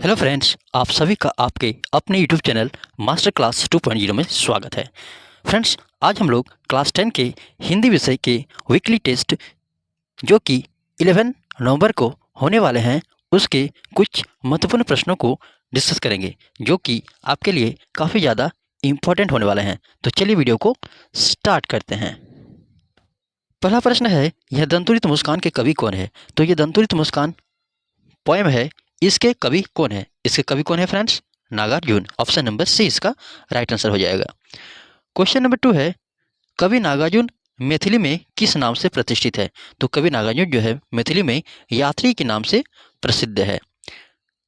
Hello friends, आप सभी का आपके अपने यूट्यूब चैनल मास्टर क्लास 2.0 में स्वागत है। फ्रेंड्स, आज हम लोग क्लास 10 के हिंदी विषय के वीकली टेस्ट जो कि 11 नवंबर को होने वाले हैं, उसके कुछ महत्वपूर्ण प्रश्नों को डिस्कस करेंगे जो कि आपके लिए काफ़ी ज़्यादा इम्पोर्टेंट होने वाले हैं। तो चलिए वीडियो को स्टार्ट करते हैं। पहला प्रश्न है, यह दंतुरित मुस्कान के कवि कौन है? तो ये दंतुरित मुस्कान पोएम है। इसके कवि कौन है? इसके कवि कौन है friends? Nagarjun. Option number C इसका राइट आंसर हो जाएगा। क्वेश्चन नंबर 2 है, कवि नागार्जुन मैथिली में किस नाम से प्रतिष्ठित है? तो कवि नागार्जुन जो है मैथिली में यात्री के नाम से प्रसिद्ध है।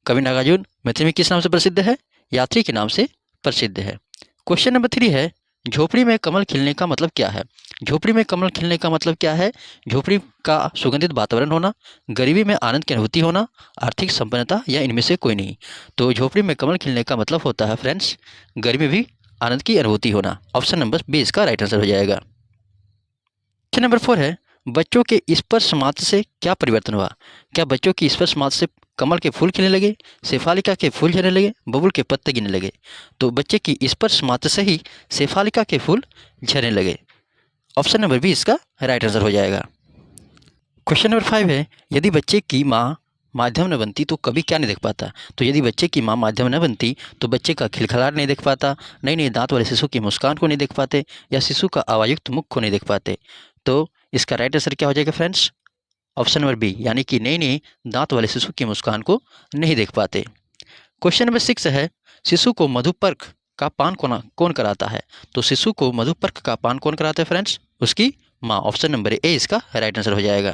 कवि नागार्जुन मैथिली में किस नाम से प्रसिद्ध है? यात्री के नाम से प्रसिद्ध है। क्वेश्चन नंबर 3 है, झोपड़ी में कमल खिलने का मतलब क्या है? झोपड़ी में कमल खिलने का मतलब क्या है? झोपड़ी का सुगंधित वातावरण होना, गरीबी में आनंद की अनुभूति होना, आर्थिक संपन्नता या इनमें से कोई नहीं। तो झोपड़ी में कमल खिलने का मतलब होता है फ्रेंड्स, गर्मी में भी आनंद की अनुभूति होना। ऑप्शन नंबर बी इसका राइट आंसर हो जाएगा। क्वेश्चन नंबर 4 है, बच्चों के स्पर्श मात्र से क्या परिवर्तन हुआ? क्या बच्चों की स्पर्श मात्र से कमल के फूल खिलने लगे, शेफालिका के फूल झड़ने लगे, बबूल के पत्ते गिरने लगे? तो बच्चे की स्पर्श मात्र से ही शेफालिका के फूल झड़ने लगे। ऑप्शन नंबर बी इसका राइट आंसर हो जाएगा। क्वेश्चन नंबर 5 है, यदि बच्चे की माँ माध्यम न बनती तो कभी क्या नहीं देख पाता? तो यदि बच्चे की माँ माध्यम न बनती तो बच्चे का खिलखिलाहट नहीं देख पाता, नई नई दांत वाले शिशु की मुस्कान को नहीं देख पाते, या शिशु का आवायुक्त मुख को नहीं देख पाते। तो इसका राइट आंसर क्या हो जाएगा फ्रेंड्स? ऑप्शन नंबर बी, यानी कि नई नई दांत वाले शिशु की मुस्कान को नहीं देख पाते। क्वेश्चन नंबर 6 है, शिशु को मधुपर्क का पान कौन कौन कराता है? तो शिशु को मधुपर्क का पान कौन कराता है फ्रेंड्स? उसकी माँ। ऑप्शन नंबर ए इसका राइट आंसर हो जाएगा।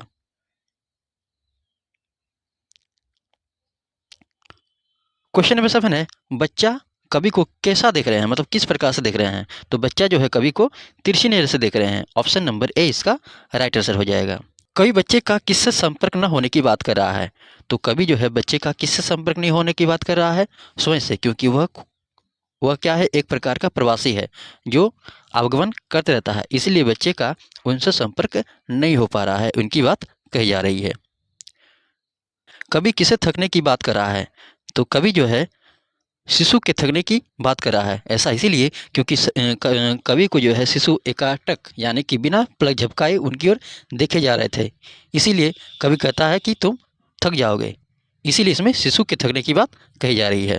क्वेश्चन नंबर 7 है, बच्चा कवि को कैसा देख रहे हैं, मतलब किस प्रकार से देख रहे हैं? तो बच्चा जो है कवि को तिरछी नजर से देख रहे हैं। ऑप्शन नंबर ए इसका राइट आंसर हो जाएगा। कवि बच्चे का किससे संपर्क न होने की बात कर रहा है? तो कवि जो है बच्चे का किससे संपर्क नहीं होने की बात कर रहा है? स्वयं से, क्योंकि वह क्या है, एक प्रकार का प्रवासी है जो आवागमन करते रहता है, इसीलिए बच्चे का उनसे संपर्क नहीं हो पा रहा है, उनकी बात कही जा रही है। कवि किसे थकने की बात कर रहा है? तो कवि जो है शिशु के थकने की बात कर रहा है। ऐसा इसीलिए क्योंकि कवि को जो है शिशु एकाटक यानी कि बिना पलक झपकाए उनकी ओर देखे जा रहे थे, इसीलिए कवि कहता है कि तुम थक जाओगे, इसीलिए इसमें शिशु के थकने की बात कही जा रही है।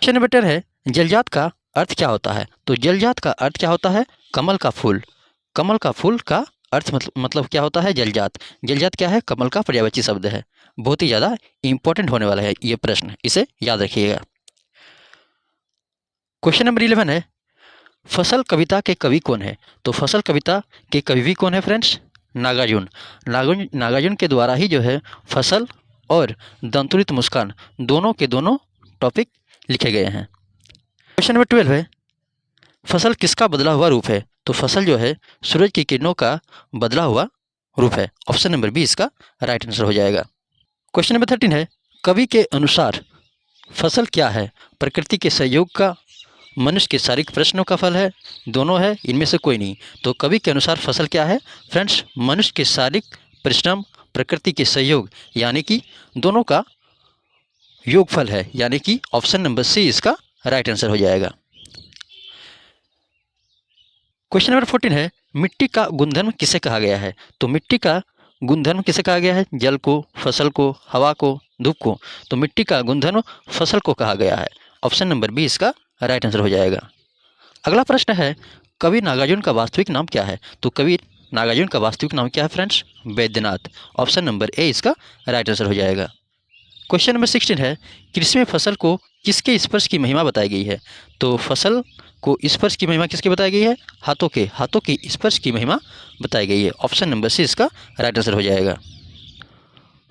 क्वेश्चन नंबर 10 है, जलजात का अर्थ क्या होता है? तो जलजात का अर्थ क्या होता है? कमल का फूल। कमल का फूल का अर्थ मतलब क्या होता है? जलजात। जलजात क्या है? कमल का पर्यायवाची शब्द है। बहुत ही ज़्यादा इंपॉर्टेंट होने वाला है ये प्रश्न, इसे याद रखिएगा। क्वेश्चन नंबर 11 है, फसल कविता के कवि कौन है? तो फसल कविता के कवि भी कौन है फ्रेंड्स? नागार्जुन। नागार्जुन के द्वारा ही जो है फसल और दंतुरित मुस्कान दोनों के दोनों टॉपिक लिखे गए हैं। क्वेश्चन नंबर 12 है, फसल किसका बदला हुआ रूप है? तो फसल जो है सूरज की किरणों का बदला हुआ रूप है। ऑप्शन नंबर बी इसका राइट आंसर हो जाएगा। क्वेश्चन नंबर 13 है, कवि के अनुसार फसल क्या है? प्रकृति के सहयोग का, मनुष्य के शारीरिक प्रश्नों का फल है, दोनों है, इनमें से कोई नहीं। तो कवि के अनुसार फसल क्या है फ्रेंड्स? मनुष्य के शारीरिक परिश्रम, प्रकृति के सहयोग, यानी कि दोनों का योगफल है, यानी कि ऑप्शन नंबर सी इसका राइट आंसर हो जाएगा। क्वेश्चन नंबर 14 है, मिट्टी का गुणधर्म किसे कहा गया है? तो मिट्टी का गुणधर्म किसे कहा गया है? जल को, फसल को, हवा को, धूप को। तो मिट्टी का गुणधर्म फसल को कहा गया है। ऑप्शन नंबर बी इसका राइट आंसर हो जाएगा। अगला प्रश्न है, कवि नागार्जुन का वास्तविक नाम क्या है? तो कवि नागार्जुन का वास्तविक नाम क्या है friends? Vaidyanath. Option number A इसका राइट आंसर हो जाएगा। क्वेश्चन नंबर 16 है, कृषि में फसल को किसके स्पर्श की महिमा बताई गई है? तो फसल को स्पर्श की महिमा किसकी बताई गई है? हाथों की स्पर्श की महिमा बताई गई है। ऑप्शन नंबर सी इसका राइट आंसर हो जाएगा।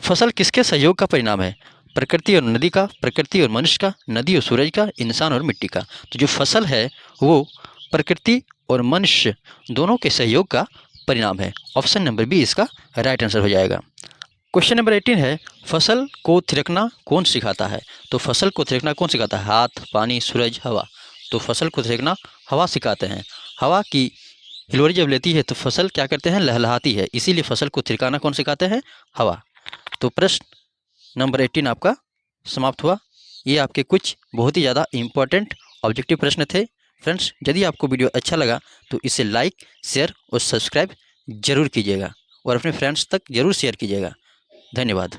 फसल किसके सहयोग का परिणाम है? प्रकृति और नदी का, प्रकृति और मनुष्य का, नदी और सूरज का, इंसान और मिट्टी का। तो जो फसल है वो प्रकृति और मनुष्य दोनों के सहयोग का परिणाम है। ऑप्शन नंबर बी इसका राइट आंसर हो जाएगा। क्वेश्चन नंबर 18 है, फसल को थिरकना कौन सिखाता है? तो फसल को थिरकना कौन सिखाता है? हाथ, पानी, सूरज, हवा। तो फसल को थिरकना हवा सिखाते हैं। हवा की हिलोरी जब लेती है तो फसल क्या करते हैं? लहलहाती है, इसीलिए फसल को थिरकाना कौन सिखाते हैं? हवा। तो प्रश्न नंबर 18 आपका समाप्त हुआ। ये आपके कुछ बहुत ही ज़्यादा इम्पोर्टेंट ऑब्जेक्टिव प्रश्न थे। फ्रेंड्स, यदि आपको वीडियो अच्छा लगा तो इसे लाइक, शेयर और सब्सक्राइब जरूर कीजिएगा और अपने फ्रेंड्स तक जरूर शेयर कीजिएगा। धन्यवाद।